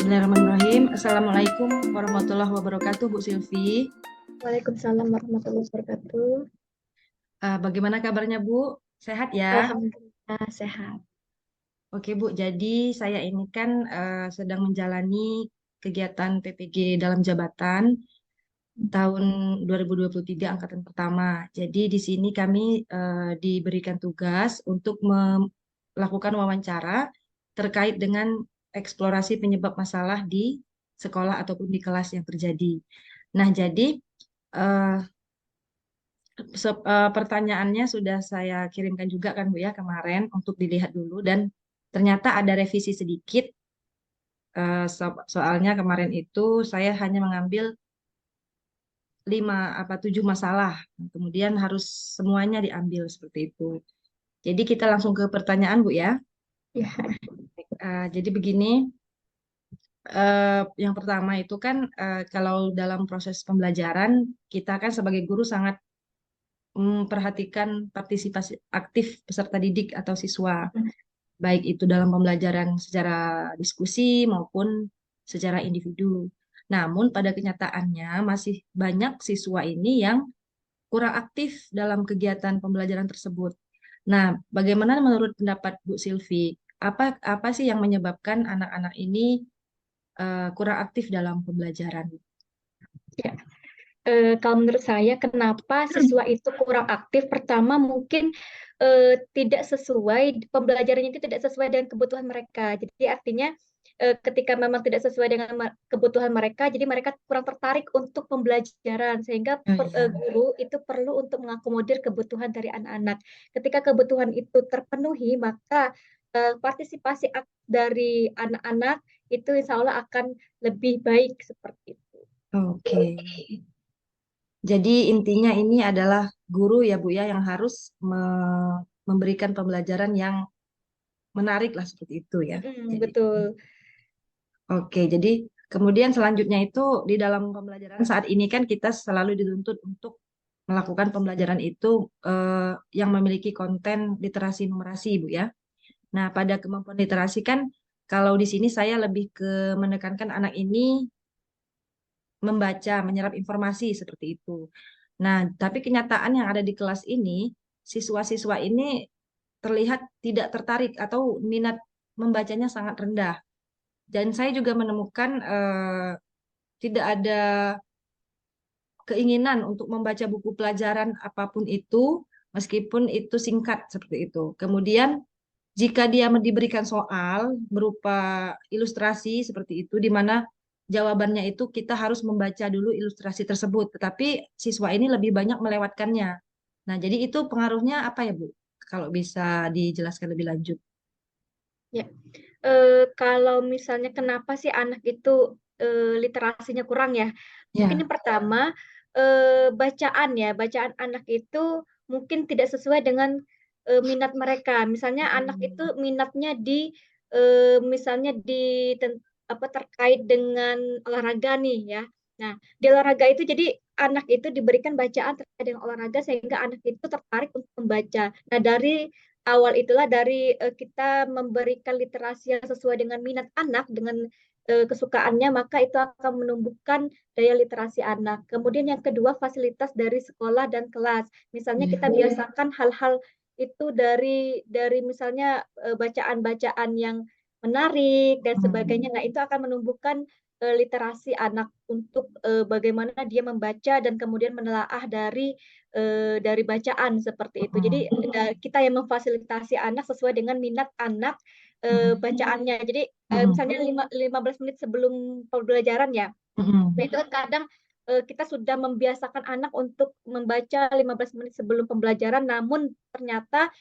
Bismillahirrahmanirrahim. Assalamualaikum warahmatullahi wabarakatuh, Bu Silvi. Waalaikumsalam warahmatullahi wabarakatuh. Bagaimana kabarnya, Bu? Sehat ya? Alhamdulillah sehat. Oke, Bu. Jadi saya ini kan sedang menjalani kegiatan PPG dalam jabatan tahun 2023 angkatan pertama. Jadi di sini kami diberikan tugas untuk melakukan wawancara terkait dengan eksplorasi penyebab masalah di sekolah ataupun di kelas yang terjadi. Nah, jadi eh, pertanyaannya sudah saya kirimkan juga kan Bu ya kemarin untuk dilihat dulu dan ternyata ada revisi sedikit. Soalnya kemarin itu saya hanya mengambil 5 apa 7 masalah, kemudian harus semuanya diambil seperti itu. Jadi kita langsung ke pertanyaan Bu ya. Ya, Jadi begini, yang pertama itu kan kalau dalam proses pembelajaran kita kan sebagai guru sangat memperhatikan partisipasi aktif peserta didik atau siswa, baik itu dalam pembelajaran secara diskusi maupun secara individu. Namun pada kenyataannya masih banyak siswa ini yang kurang aktif dalam kegiatan pembelajaran tersebut. Nah, bagaimana menurut pendapat Bu Silvi? Apa apa sih yang menyebabkan anak-anak ini kurang aktif dalam pembelajaran? ya. Kalau menurut saya, kenapa siswa itu kurang aktif? Pertama, mungkin tidak sesuai pembelajarannya itu tidak sesuai dengan kebutuhan mereka. Jadi artinya ketika memang tidak sesuai dengan kebutuhan mereka, jadi mereka kurang tertarik untuk pembelajaran sehingga Oh iya. guru itu perlu untuk mengakomodir kebutuhan dari anak-anak. Ketika kebutuhan itu terpenuhi, maka partisipasi dari anak-anak itu insya Allah akan lebih baik seperti itu. Oke. Jadi intinya ini adalah guru ya Bu ya yang harus memberikan pembelajaran yang menarik lah seperti itu ya. Mm-mm, Jadi betul. oke, jadi kemudian selanjutnya itu di dalam pembelajaran saat ini kan kita selalu dituntut untuk melakukan pembelajaran itu yang memiliki konten literasi numerasi Bu ya. Nah, pada kemampuan literasi kan kalau di sini saya lebih ke menekankan anak ini membaca, menyerap informasi seperti itu. Nah, tapi kenyataan yang ada di kelas ini, siswa-siswa ini terlihat tidak tertarik atau minat membacanya sangat rendah. Dan saya juga menemukan tidak ada keinginan untuk membaca buku pelajaran apapun itu, meskipun itu singkat seperti itu. Kemudian, jika dia diberikan soal berupa ilustrasi seperti itu, di mana jawabannya itu kita harus membaca dulu ilustrasi tersebut, tetapi siswa ini lebih banyak melewatkannya. Nah, jadi itu pengaruhnya apa ya, Bu? Kalau bisa dijelaskan lebih lanjut. Ya, kalau misalnya kenapa sih anak itu literasinya kurang ya? Mungkin Ya. yang pertama bacaan ya, bacaan anak itu mungkin tidak sesuai dengan minat mereka. Misalnya anak itu Hmm. minatnya misalnya apa terkait dengan olahraga nih ya. Nah, di olahraga itu jadi anak itu diberikan bacaan terkait dengan olahraga sehingga anak itu tertarik untuk membaca. Nah, dari awal itulah dari kita memberikan literasi yang sesuai dengan minat anak dengan kesukaannya, maka itu akan menumbuhkan daya literasi anak. Kemudian yang kedua, fasilitas dari sekolah dan kelas. Misalnya kita Ya. biasakan hal-hal itu dari misalnya bacaan-bacaan yang menarik dan Hmm. sebagainya. Nah, itu akan menumbuhkan literasi anak untuk bagaimana dia membaca dan kemudian menelaah dari bacaan seperti itu. Jadi Hmm. kita yang memfasilitasi anak sesuai dengan minat anak Hmm. bacaannya. Jadi Hmm. misalnya 15 menit sebelum pembelajaran ya. Nah, Hmm. itu kan kadang kita sudah membiasakan anak untuk membaca 15 menit sebelum pembelajaran, namun ternyata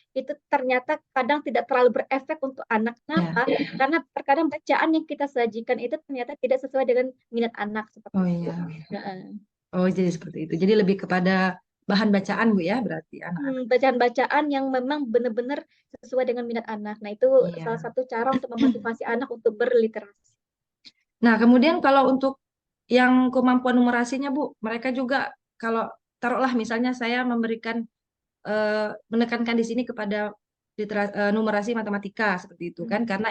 kadang tidak terlalu berefek untuk anak. Ya. Kenapa? Karena terkadang bacaan yang kita sajikan itu ternyata tidak sesuai dengan minat anak Oh seperti itu. iya. Nah, Oh, jadi seperti itu. Jadi lebih kepada bahan bacaan, Bu ya, berarti anak-anak. bacaan-bacaan yang memang benar-benar sesuai dengan minat anak. Nah, itu salah Iya. satu cara untuk memotivasi anak untuk berliterasi. Nah, kemudian kalau untuk yang kemampuan numerasinya, Bu, mereka juga kalau taruhlah misalnya saya menekankan di sini kepada numerasi matematika seperti itu kan, karena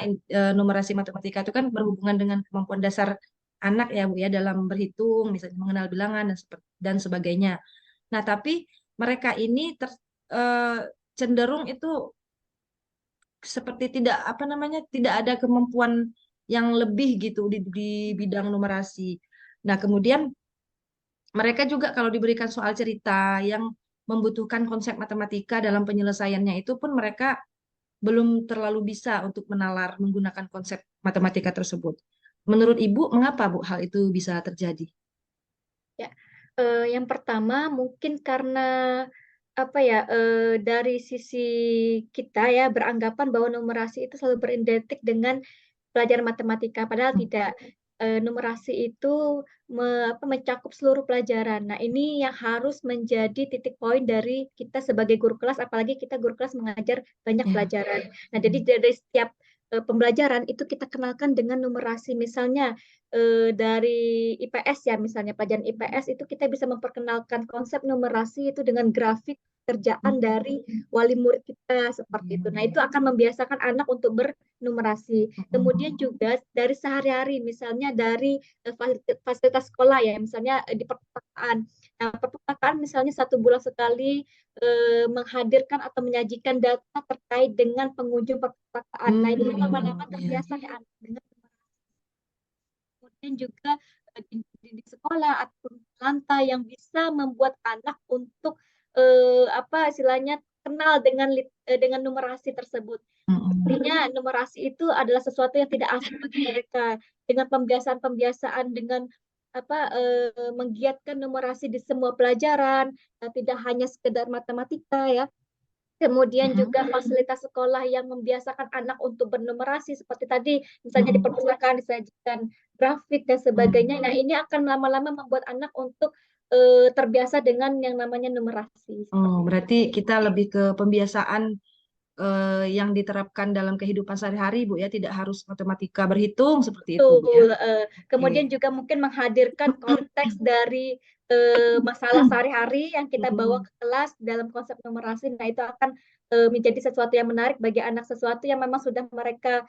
numerasi matematika itu kan berhubungan dengan kemampuan dasar anak ya Bu ya, dalam berhitung, misalnya mengenal bilangan dan sebagainya. Nah, tapi mereka ini eh, cenderung itu seperti tidak apa namanya, tidak ada kemampuan yang lebih gitu di bidang numerasi. Nah, kemudian mereka juga kalau diberikan soal cerita yang membutuhkan konsep matematika dalam penyelesaiannya itu pun mereka belum terlalu bisa untuk menalar menggunakan konsep matematika tersebut. Menurut Ibu, mengapa Bu hal itu bisa terjadi? Ya, yang pertama mungkin karena apa ya, dari sisi kita ya beranggapan bahwa numerasi itu selalu beridentik dengan pelajaran matematika, padahal tidak. Numerasi itu mencakup seluruh pelajaran. Nah, ini yang harus menjadi titik poin dari kita sebagai guru kelas, apalagi kita guru kelas mengajar banyak Ya. pelajaran. Nah, jadi dari setiap pembelajaran itu kita kenalkan dengan numerasi. Misalnya dari IPS ya, misalnya pelajaran IPS itu kita bisa memperkenalkan konsep numerasi itu dengan grafik kerjaan dari wali murid kita seperti itu. Nah, itu akan membiasakan anak untuk bernumerasi. Kemudian juga dari sehari-hari, misalnya dari fasilitas sekolah ya, misalnya di perpustakaan. Nah, perpustakaan misalnya 1 bulan sekali menghadirkan atau menyajikan data terkait dengan pengunjung perpustakaan. Nah, itu lama-lama Ya. terbiasa ya anak dengan. Kemudian juga di sekolah atau lantai yang bisa membuat anak untuk apa istilahnya kenal dengan numerasi tersebut. Artinya numerasi itu adalah sesuatu yang tidak asing bagi mereka. Dengan pembiasaan-pembiasaan dengan apa menggiatkan numerasi di semua pelajaran, tidak hanya sekedar matematika ya. Kemudian juga fasilitas sekolah yang membiasakan anak untuk bernumerasi seperti tadi, misalnya di perpustakaan disajikan grafik dan sebagainya. Nah, ini akan lama-lama membuat anak untuk terbiasa dengan yang namanya numerasi. Oh, Seperti itu. berarti kita lebih ke pembiasaan yang diterapkan dalam kehidupan sehari-hari, Bu ya, tidak harus matematika berhitung seperti itu, Bu ya. Betul. Oke. Kemudian juga mungkin menghadirkan konteks dari masalah sehari-hari yang kita bawa ke kelas dalam konsep numerasi. Nah, itu akan menjadi sesuatu yang menarik bagi anak, sesuatu yang memang sudah mereka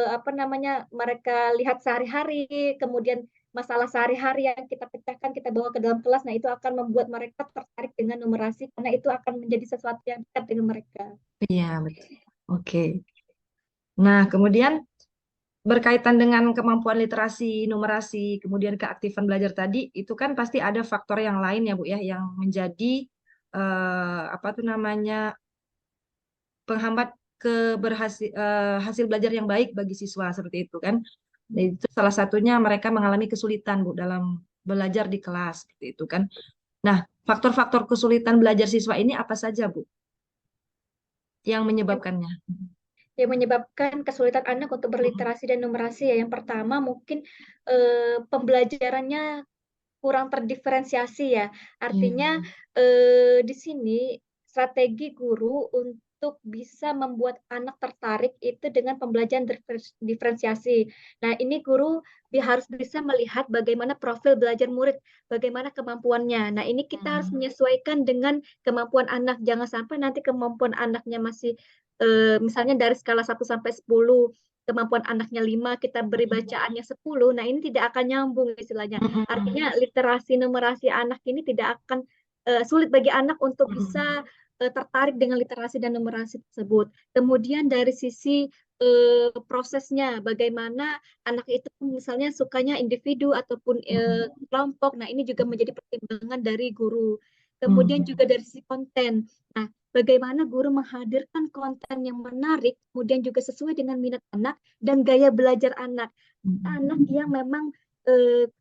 apa namanya mereka lihat sehari-hari, kemudian masalah sehari-hari yang kita pecahkan kita bawa ke dalam kelas. Nah, itu akan membuat mereka tertarik dengan numerasi karena itu akan menjadi sesuatu yang dekat dengan mereka. Iya, betul. Oke. Nah, kemudian berkaitan dengan kemampuan literasi, numerasi, kemudian keaktifan belajar tadi, itu kan pasti ada faktor yang lain ya, Bu ya, yang menjadi apa tuh namanya penghambat hasil belajar yang baik bagi siswa seperti itu kan. Dan itu salah satunya mereka mengalami kesulitan, Bu, dalam belajar di kelas seperti itu kan. Nah, faktor-faktor kesulitan belajar siswa ini apa saja, Bu, yang menyebabkannya? Yang menyebabkan kesulitan anak untuk berliterasi dan numerasi ya. Yang pertama mungkin pembelajarannya kurang terdiferensiasi ya. Artinya Hmm. di sini strategi guru untuk bisa membuat anak tertarik itu dengan pembelajaran diferensiasi. Nah, ini guru harus bisa melihat bagaimana profil belajar murid, bagaimana kemampuannya. Nah, ini kita harus menyesuaikan dengan kemampuan anak. Jangan sampai nanti kemampuan anaknya masih misalnya dari skala 1 sampai 10 kemampuan anaknya 5, kita beri bacaannya 10. Nah, ini tidak akan nyambung istilahnya. Artinya literasi numerasi anak ini tidak akan sulit bagi anak untuk bisa tertarik dengan literasi dan numerasi tersebut. Kemudian dari sisi prosesnya, bagaimana anak itu misalnya sukanya individu ataupun kelompok. Nah, ini juga menjadi pertimbangan dari guru. Kemudian juga dari sisi konten. Nah, bagaimana guru menghadirkan konten yang menarik, kemudian juga sesuai dengan minat anak dan gaya belajar anak. Anak yang memang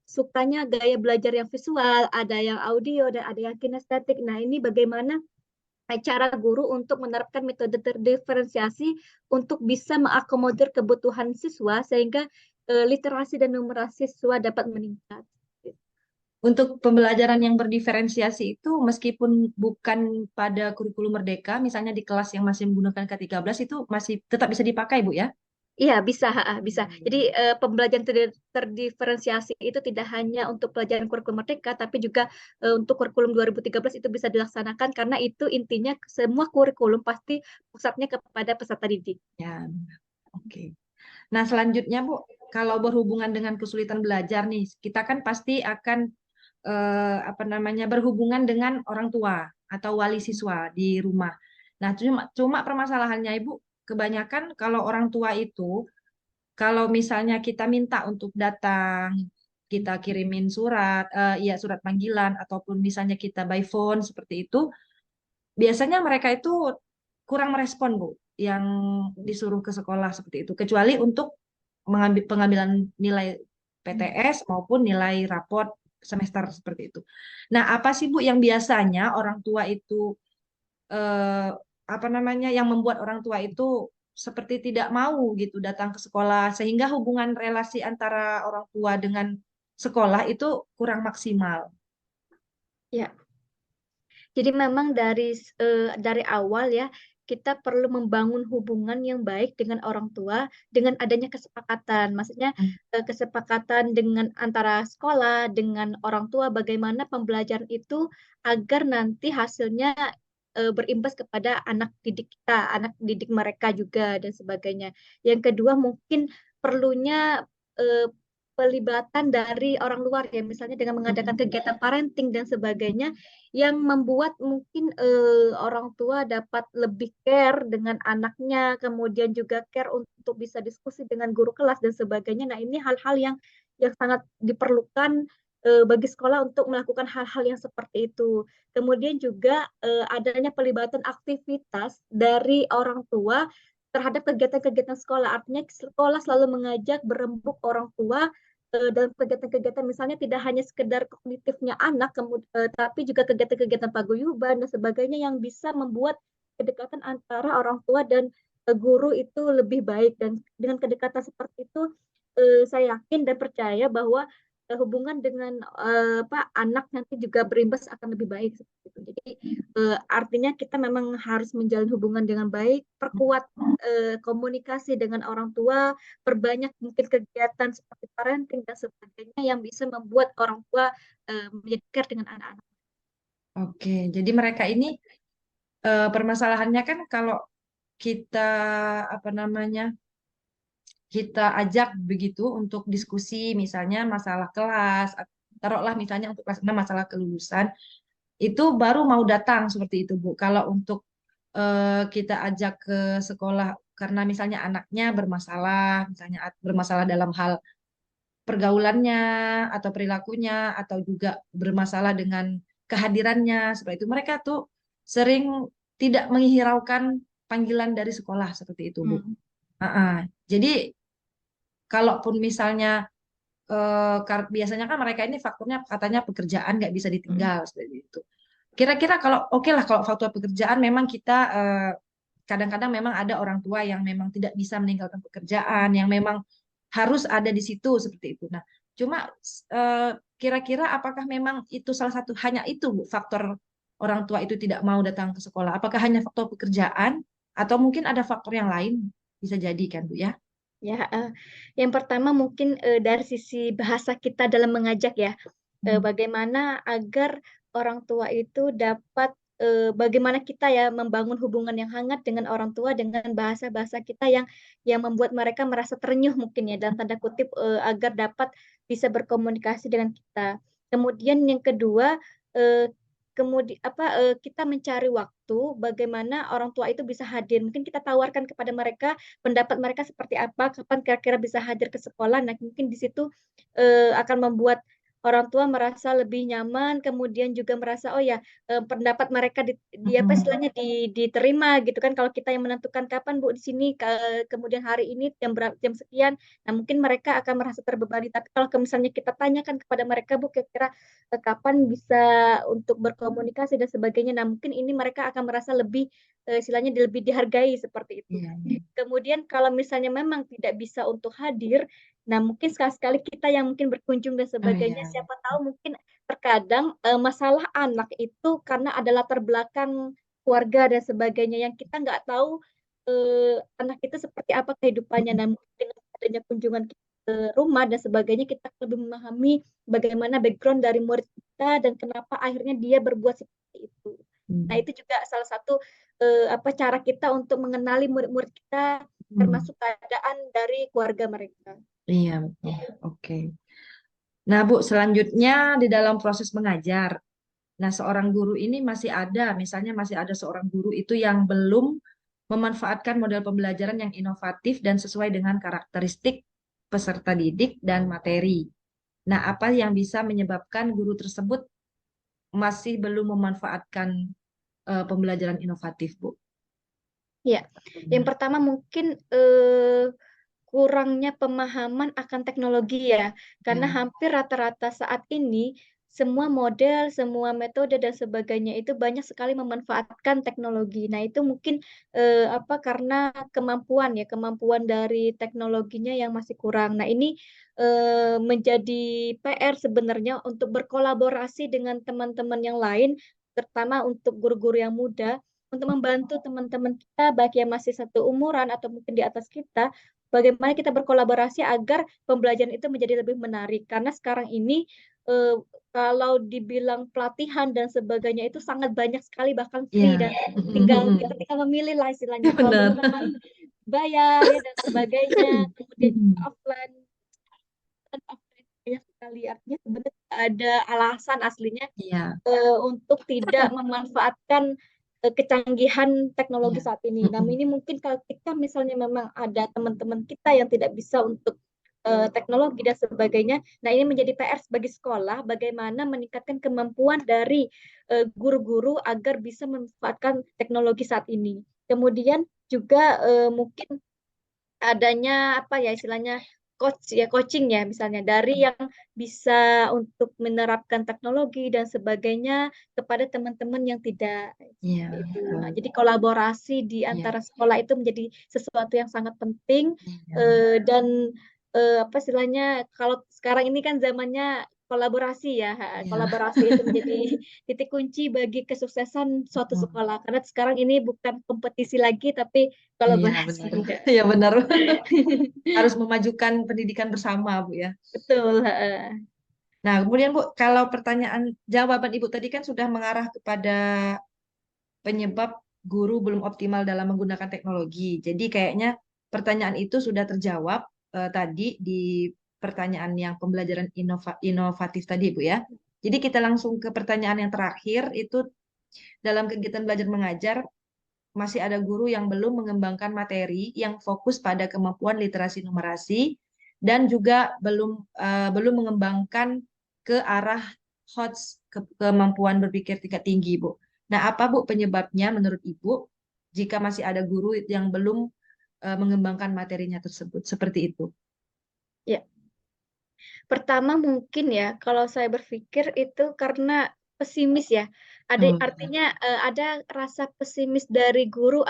sukanya gaya belajar yang visual, ada yang audio, dan ada yang kinestetik. Nah, ini bagaimana cara guru untuk menerapkan metode terdiferensiasi untuk bisa mengakomodir kebutuhan siswa sehingga literasi dan numerasi siswa dapat meningkat. Untuk pembelajaran yang berdiferensiasi itu meskipun bukan pada kurikulum Merdeka, misalnya di kelas yang masih menggunakan K13 itu masih tetap bisa dipakai, Bu ya? Iya, bisa, bisa. Jadi pembelajaran terdiferensiasi itu tidak hanya untuk pelajaran kurikulum Merdeka, tapi juga untuk kurikulum 2013 itu bisa dilaksanakan karena itu intinya semua kurikulum pasti pusatnya kepada peserta didik. Ya, oke. Nah, selanjutnya Bu, kalau berhubungan dengan kesulitan belajar nih, kita kan pasti akan apa namanya berhubungan dengan orang tua atau wali siswa di rumah. Nah, cuma permasalahannya Ibu, kebanyakan kalau orang tua itu kalau misalnya kita minta untuk datang, kita kirimin surat, ya surat panggilan ataupun misalnya kita by phone seperti itu, biasanya mereka itu kurang merespon, Bu, yang disuruh ke sekolah seperti itu, kecuali untuk pengambilan nilai PTS maupun nilai raport semester seperti itu. Nah, apa sih Bu yang biasanya orang tua itu eh, apa namanya yang membuat orang tua itu seperti tidak mau gitu datang ke sekolah sehingga hubungan relasi antara orang tua dengan sekolah itu kurang maksimal. Ya, jadi memang dari awal ya kita perlu membangun hubungan yang baik dengan orang tua dengan adanya kesepakatan. Maksudnya kesepakatan dengan antara sekolah dengan orang tua bagaimana pembelajaran itu agar nanti hasilnya berimbas kepada anak didik kita, anak didik mereka juga dan sebagainya. Yang kedua mungkin perlunya eh, pelibatan dari orang luar ya, misalnya dengan mengadakan kegiatan parenting dan sebagainya yang membuat mungkin orang tua dapat lebih care dengan anaknya, kemudian juga care untuk bisa diskusi dengan guru kelas dan sebagainya. Nah, ini hal-hal yang sangat diperlukan bagi sekolah untuk melakukan hal-hal yang seperti itu. Kemudian juga adanya pelibatan aktivitas dari orang tua terhadap kegiatan-kegiatan sekolah. Artinya sekolah selalu mengajak berembuk orang tua dalam kegiatan-kegiatan misalnya tidak hanya sekedar kognitifnya anak, tapi juga kegiatan-kegiatan paguyuban dan sebagainya yang bisa membuat kedekatan antara orang tua dan guru itu lebih baik dan dengan kedekatan seperti itu saya yakin dan percaya bahwa hubungan dengan anak nanti juga berimbas akan lebih baik seperti itu. Jadi artinya kita memang harus menjalin hubungan dengan baik, perkuat komunikasi dengan orang tua, perbanyak mungkin kegiatan seperti parenting dan sebagainya yang bisa membuat orang tua menjadi care dengan anak-anak. Oke, jadi mereka ini permasalahannya kan kalau kita apa namanya kita ajak begitu untuk diskusi misalnya masalah kelas, taruhlah misalnya untuk kelas 6 masalah kelulusan, itu baru mau datang seperti itu Bu. Kalau untuk kita ajak ke sekolah karena misalnya anaknya bermasalah, misalnya bermasalah dalam hal pergaulannya atau perilakunya atau juga bermasalah dengan kehadirannya seperti itu, mereka tuh sering tidak menghiraukan panggilan dari sekolah seperti itu Bu. Hmm. Jadi kalaupun misalnya biasanya kan mereka ini faktornya katanya pekerjaan nggak bisa ditinggal seperti itu. Kira-kira kalau oke lah kalau faktor pekerjaan memang kita kadang-kadang memang ada orang tua yang memang tidak bisa meninggalkan pekerjaan, yang memang harus ada di situ seperti itu. Nah, cuma eh, kira-kira apakah memang itu salah satu hanya itu Bu, faktor orang tua itu tidak mau datang ke sekolah? Apakah hanya faktor pekerjaan atau mungkin ada faktor yang lain bisa jadi kan Bu ya? Ya, yang pertama mungkin dari sisi bahasa kita dalam mengajak ya, Hmm. bagaimana agar orang tua itu dapat, bagaimana kita ya membangun hubungan yang hangat dengan orang tua dengan bahasa-bahasa kita yang membuat mereka merasa terenyuh mungkin ya dalam tanda kutip agar dapat bisa berkomunikasi dengan kita. Kemudian yang kedua, kemudian kita mencari waktu bagaimana orang tua itu bisa hadir. Mungkin kita tawarkan kepada mereka pendapat mereka seperti apa, kapan kira-kira bisa hadir ke sekolah. Nah, mungkin di situ akan membuat orang tua merasa lebih nyaman, kemudian juga merasa, oh ya, pendapat mereka apa Mm-mm. istilahnya diterima gitu kan. Kalau kita yang menentukan kapan Bu di sini, kemudian hari ini jam sekian, nah mungkin mereka akan merasa terbebani. Tapi kalau misalnya kita tanyakan kepada mereka Bu, kira-kira kapan bisa untuk berkomunikasi dan sebagainya, nah mungkin ini mereka akan merasa lebih istilahnya lebih dihargai seperti itu. Iya, iya. Kemudian kalau misalnya memang tidak bisa untuk hadir, nah mungkin sekali-sekali kita yang mungkin berkunjung dan Oh sebagainya, iya. siapa tahu mungkin terkadang masalah anak itu karena ada latar belakang keluarga dan sebagainya yang kita nggak tahu anak itu seperti apa kehidupannya. Namun dengan adanya kunjungan kita ke rumah dan sebagainya, kita lebih memahami bagaimana background dari murid kita dan kenapa akhirnya dia berbuat seperti itu. Nah, Hmm. itu juga salah satu cara kita untuk mengenali murid-murid kita, Hmm. termasuk keadaan dari keluarga mereka. Iya, betul. Oke. Nah, Bu, selanjutnya di dalam proses mengajar. Nah, seorang guru ini misalnya masih ada seorang guru itu yang belum memanfaatkan model pembelajaran yang inovatif dan sesuai dengan karakteristik peserta didik dan materi. Nah, apa yang bisa menyebabkan guru tersebut masih belum memanfaatkan pembelajaran inovatif, Bu? Ya, yang pertama mungkin kurangnya pemahaman akan teknologi ya, karena Ya, hampir rata-rata saat ini semua model, semua metode dan sebagainya itu banyak sekali memanfaatkan teknologi. Nah, itu mungkin karena kemampuan dari teknologinya yang masih kurang. Nah, ini menjadi PR sebenarnya untuk berkolaborasi dengan teman-teman yang lain, terutama untuk guru-guru yang muda, untuk membantu teman-teman kita baik yang masih satu umuran atau mungkin di atas kita, bagaimana kita berkolaborasi agar pembelajaran itu menjadi lebih menarik. Karena sekarang ini eh, kalau dibilang pelatihan dan sebagainya itu sangat banyak sekali bahkan free, ya, dan kita tinggal memilih lah istilahnya. Kalau dulu benar. memang bayar ya dan sebagainya, kemudian offline dan offline banyak sekali. Artinya sebenarnya ada alasan aslinya Iya, untuk tidak memanfaatkan kecanggihan teknologi iya. saat ini. Namun ini mungkin kalau kita misalnya memang ada teman-teman kita yang tidak bisa untuk teknologi dan sebagainya. Nah, ini menjadi PR bagi sekolah bagaimana meningkatkan kemampuan dari guru-guru agar bisa memanfaatkan teknologi saat ini. Kemudian juga mungkin adanya apa ya istilahnya coaching ya, misalnya dari yang bisa untuk menerapkan teknologi dan sebagainya kepada teman-teman yang tidak, Iya, seperti itu. Nah, betul. jadi kolaborasi di Iya, antara sekolah itu menjadi sesuatu yang sangat penting, iya, dan apa istilahnya, kalau sekarang ini kan zamannya kolaborasi ya, iya. kolaborasi itu menjadi titik kunci bagi kesuksesan suatu Oh, sekolah, karena sekarang ini bukan kompetisi lagi tapi iya, kolaborasi. benar. Iya, benar. Harus memajukan pendidikan bersama, Bu ya. Betul, heeh. Nah, kemudian Bu, kalau jawaban Ibu tadi kan sudah mengarah kepada penyebab guru belum optimal dalam menggunakan teknologi. Jadi kayaknya pertanyaan itu sudah terjawab tadi di pertanyaan yang pembelajaran inovatif tadi, Bu ya. Jadi kita langsung ke pertanyaan yang terakhir, itu dalam kegiatan belajar mengajar masih ada guru yang belum mengembangkan materi yang fokus pada kemampuan literasi numerasi dan juga belum mengembangkan ke arah kemampuan berpikir tingkat tinggi, Bu. Nah, apa Bu penyebabnya menurut Ibu jika masih ada guru yang belum mengembangkan materinya tersebut seperti itu? Ya, pertama mungkin ya, kalau saya berpikir itu karena pesimis ya. Ada Oh, ya. artinya ada rasa pesimis dari guru,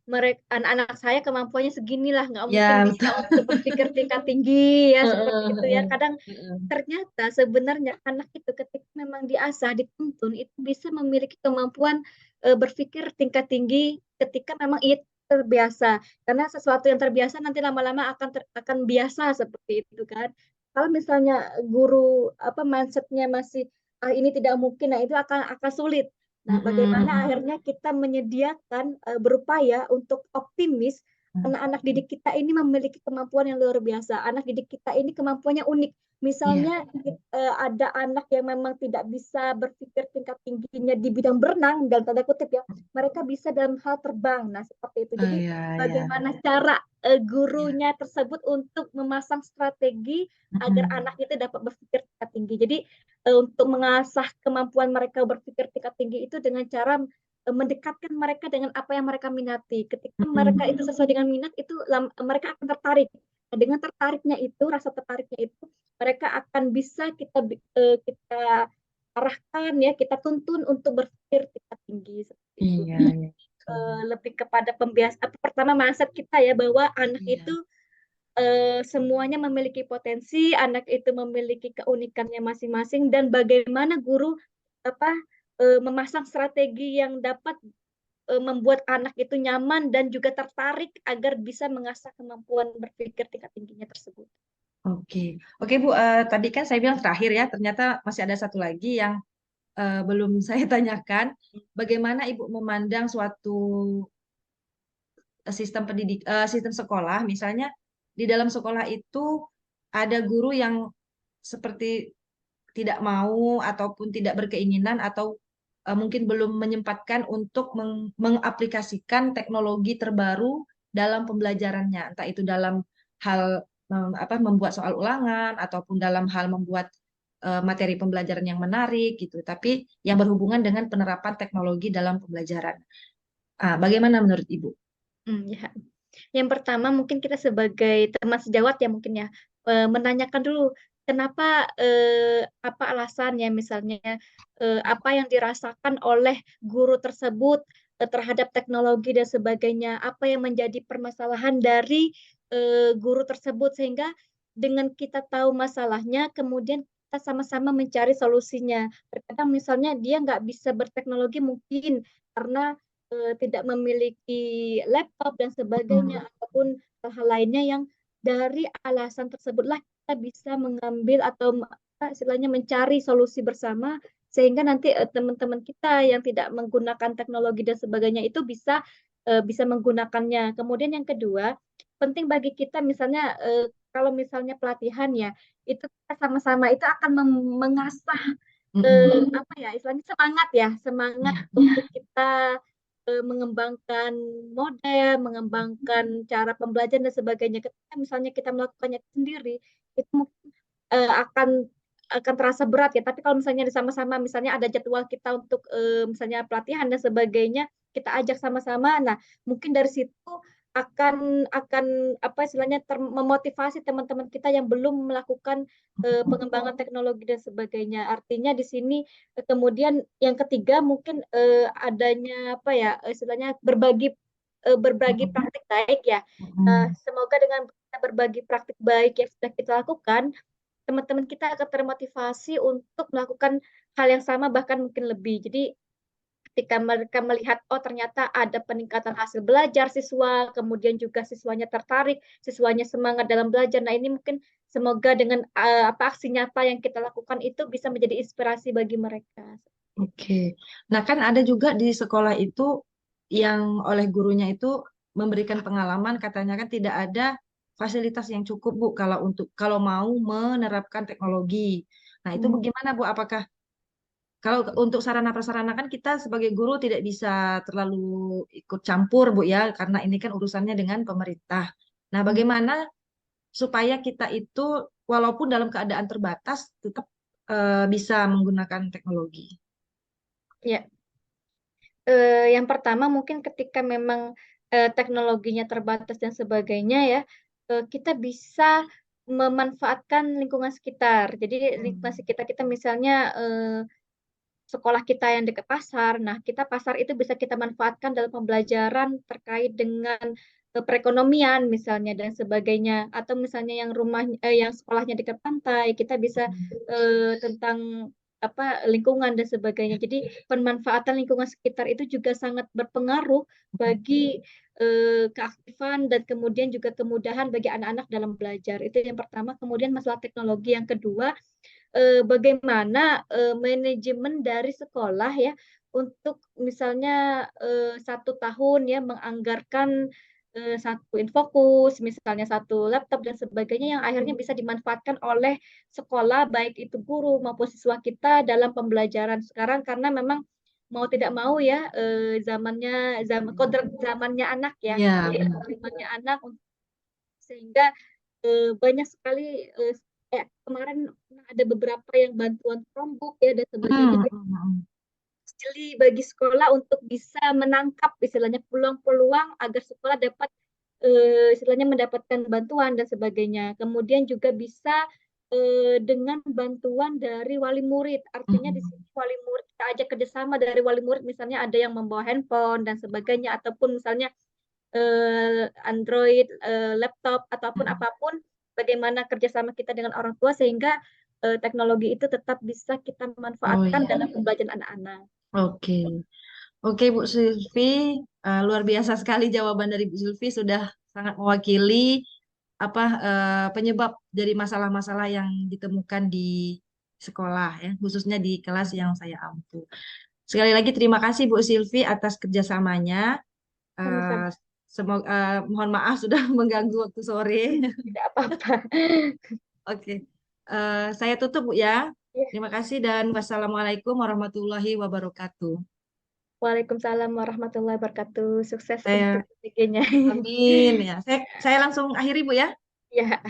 mereka anak-anak saya kemampuannya seginilah, nggak mungkin Ya, bisa betul. untuk berpikir tingkat tinggi ya seperti Heeh, itu ya. heeh, Kadang heeh. ternyata sebenarnya anak itu ketika memang diasah, dituntun, itu bisa memiliki kemampuan berpikir tingkat tinggi ketika memang ia terbiasa. Karena sesuatu yang terbiasa nanti lama-lama akan biasa seperti itu kan. Kalau misalnya guru apa mindsetnya masih ini tidak mungkin, nah itu akan sulit. Nah, bagaimana Heeh, akhirnya kita menyediakan berupaya untuk optimis heeh. anak-anak didik kita ini memiliki kemampuan yang luar biasa. Anak didik kita ini kemampuannya unik. Iya, Misalnya ada anak yang memang tidak bisa berpikir tingkat tingginya di bidang berenang dalam tanda kutip ya, mereka bisa dalam hal terbang. Nah, seperti itu. oh, Jadi iya, iya, bagaimana cara iya. gurunya tersebut untuk memasang strategi agar Heeh. anak itu dapat berpikir tingkat tinggi. Jadi untuk mengasah kemampuan mereka berpikir tingkat tinggi itu dengan cara mendekatkan mereka dengan apa yang mereka minati. Ketika mereka itu Heeh. sesuai dengan minat, itu mereka akan tertarik. Nah, dengan tertariknya itu, rasa tertariknya itu, mereka akan bisa kita arahkan ya, kita tuntun untuk berpikir tingkat tinggi seperti itu. Iya, iya, betul. Lebih kepada pembiasaan. Pertama mindset kita ya bahwa anak itu Iya. semuanya memiliki potensi, anak itu memiliki keunikannya masing-masing, dan bagaimana guru apa memasang strategi yang dapat membuat anak itu nyaman dan juga tertarik agar bisa mengasah kemampuan berpikir tingkat tingginya tersebut. Oke, oke Bu. Tadi kan saya bilang terakhir ya, ternyata masih ada satu lagi yang belum saya tanyakan. Bagaimana Ibu memandang suatu sistem sekolah, misalnya di dalam sekolah itu ada guru yang seperti tidak mau ataupun tidak berkeinginan atau mungkin belum menyempatkan untuk mengaplikasikan teknologi terbaru dalam pembelajarannya, entah itu dalam hal membuat soal ulangan ataupun dalam hal membuat materi pembelajaran yang menarik gitu, tapi yang berhubungan dengan penerapan teknologi dalam pembelajaran. Bagaimana menurut Ibu? Ya. Yang pertama mungkin kita sebagai teman sejawat ya mungkin ya menanyakan dulu kenapa apa alasannya misalnya apa yang dirasakan oleh guru tersebut terhadap teknologi dan sebagainya, apa yang menjadi permasalahan dari guru tersebut sehingga dengan kita tahu masalahnya kemudian kita sama-sama mencari solusinya. Terkadang misalnya dia nggak bisa berteknologi mungkin karena tidak memiliki laptop dan sebagainya ataupun hal-hal lainnya yang dari alasan tersebutlah kita bisa mengambil atau istilahnya mencari solusi bersama sehingga nanti teman-teman kita yang tidak menggunakan teknologi dan sebagainya itu bisa menggunakannya. Kemudian yang kedua, penting bagi kita misalnya kalau misalnya pelatihan ya, itu kita sama-sama itu akan mengasah apa ya istilahnya semangat Ya. untuk kita mengembangkan model, mengembangkan cara pembelajaran dan sebagainya. Ketika misalnya kita melakukannya sendiri, itu mungkin akan terasa berat ya. Tapi kalau misalnya sama-sama, misalnya ada jadwal kita untuk misalnya pelatihan dan sebagainya, kita ajak sama-sama. Nah, mungkin dari situ akan apa istilahnya memotivasi teman-teman kita yang belum melakukan pengembangan teknologi dan sebagainya. Artinya di sini kemudian yang ketiga mungkin adanya apa ya istilahnya berbagi praktik baik ya. Semoga dengan kita berbagi praktik baik yang sudah kita lakukan, teman-teman kita akan termotivasi untuk melakukan hal yang sama bahkan mungkin lebih. Jadi ketika mereka melihat oh ternyata ada peningkatan hasil belajar siswa, kemudian juga siswanya tertarik, siswanya semangat dalam belajar. Nah, ini mungkin semoga dengan apa aksi nyata yang kita lakukan itu bisa menjadi inspirasi bagi mereka. Oke. Nah, kan ada juga di sekolah itu yang oleh gurunya itu memberikan pengalaman katanya kan tidak ada fasilitas yang cukup Bu kalau mau menerapkan teknologi. Nah, itu bagaimana Bu? Apakah kalau untuk sarana prasarana kan kita sebagai guru tidak bisa terlalu ikut campur Bu ya karena ini kan urusannya dengan pemerintah. Nah, bagaimana supaya kita itu walaupun dalam keadaan terbatas tetap bisa menggunakan teknologi? Ya, yang pertama mungkin ketika memang teknologinya terbatas dan sebagainya ya, kita bisa memanfaatkan lingkungan sekitar. Jadi lingkungan sekitar kita misalnya sekolah kita yang dekat pasar, nah kita pasar itu bisa kita manfaatkan dalam pembelajaran terkait dengan perekonomian misalnya dan sebagainya, atau misalnya yang yang sekolahnya dekat pantai, kita bisa tentang apa lingkungan dan sebagainya. Jadi pemanfaatan lingkungan sekitar itu juga sangat berpengaruh bagi keaktifan dan kemudian juga kemudahan bagi anak-anak dalam belajar. Itu yang pertama. Kemudian masalah teknologi yang kedua, bagaimana manajemen dari sekolah ya untuk misalnya 1 tahun ya menganggarkan satu infokus, misalnya satu laptop dan sebagainya yang akhirnya bisa dimanfaatkan oleh sekolah baik itu guru maupun siswa kita dalam pembelajaran sekarang karena memang mau tidak mau ya kodrat zamannya anak ya, Iya, zamannya anak sehingga banyak sekali kemarin ada beberapa yang bantuan Chromebook ya dan sebagainya benar. jeli bagi sekolah untuk bisa menangkap istilahnya peluang-peluang agar sekolah dapat istilahnya mendapatkan bantuan dan sebagainya. Kemudian juga bisa dengan bantuan dari wali murid. Artinya di sini wali murid kita ajak kerjasama dari wali murid misalnya ada yang membawa handphone dan sebagainya ataupun misalnya Android, laptop ataupun apapun bagaimana kerjasama kita dengan orang tua sehingga teknologi itu tetap bisa kita Oh manfaatkan iya, dalam pembelajaran anak-anak. oke. Oke Bu Sylvi, luar biasa sekali jawaban dari Bu Sylvi sudah sangat mewakili apa penyebab dari masalah-masalah yang ditemukan di sekolah ya, khususnya di kelas yang saya ampu. Sekali lagi terima kasih Bu Sylvi atas kerjasamanya. Sama-sama. Eh, Semoga mohon maaf sudah mengganggu waktu sore. Tidak apa-apa. Oke, saya tutup Bu ya. Ya. Terima kasih dan wassalamualaikum warahmatullahi wabarakatuh. Waalaikumsalam warahmatullahi wabarakatuh. Sukses untuk Saya PPG-nya. amin ya. Saya langsung akhiri Bu ya. Ya.